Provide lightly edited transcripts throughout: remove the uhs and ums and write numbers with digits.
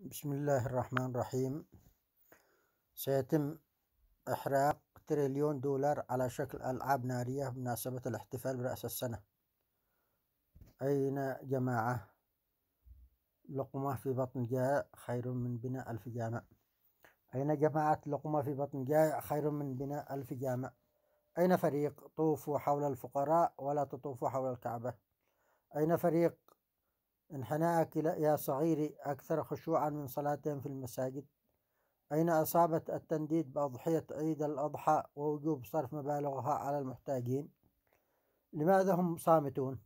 بسم الله الرحمن الرحيم. سيتم إحراق تريليون دولار على شكل ألعاب نارية بمناسبة الاحتفال برأس السنة. أين جماعة؟ لقمة في بطن جائع خير من بناء 1000 جامع. أين جماعة؟ لقمة في بطن جائع خير من بناء 1000 جامع. أين فريق طوفوا حول الفقراء ولا تطوفوا حول الكعبة؟ أين فريق انحناءك يا صغيري أكثر خشوعا من صلاتهم في المساجد؟ أين إصابة التنديد بأضحية عيد الأضحى ووجوب صرف مبالغها على المحتاجين؟ لماذا هم صامتون؟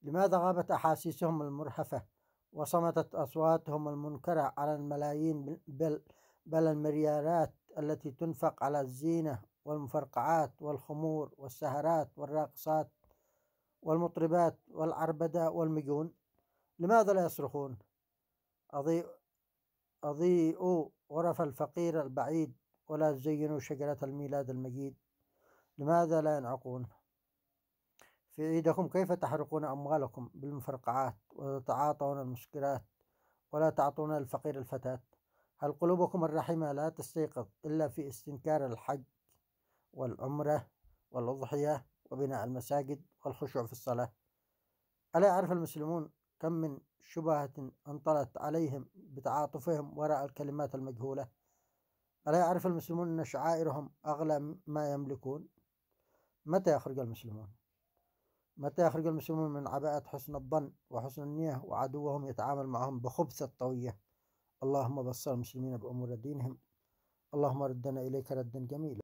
لماذا غابت أحاسيسهم المرهفة وصمتت أصواتهم المنكرة على الملايين بل المليارات التي تنفق على الزينة والمفرقعات والخمور والسهرات والراقصات والمطربات والعربدة والمجون؟ لماذا لا يصرخون؟ أضيئوا غرف الفقير البعيد ولا تزينوا شجرة الميلاد المجيد. لماذا لا ينعقون؟ في عيدكم كيف تحرقون أموالكم بالمفرقعات وتتعاطون المسكرات ولا تعطون الفقير الفتاة؟ هل قلوبكم الرحيمة لا تستيقظ إلا في استنكار الحج والعمرة والأضحية وبناء المساجد والخشوع في الصلاة؟ ألا يعرف المسلمون كم من شبهة انطلت عليهم بتعاطفهم وراء الكلمات المجهولة؟ ألا يعرف المسلمون أن شعائرهم أغلى ما يملكون؟ متى يخرج المسلمون؟ متى يخرج المسلمون من عباءة حسن الظن وحسن النية وعدوهم يتعامل معهم بخبث الطوية؟ اللهم بصر المسلمين بأمور دينهم. اللهم ردنا إليك ردا جميلا.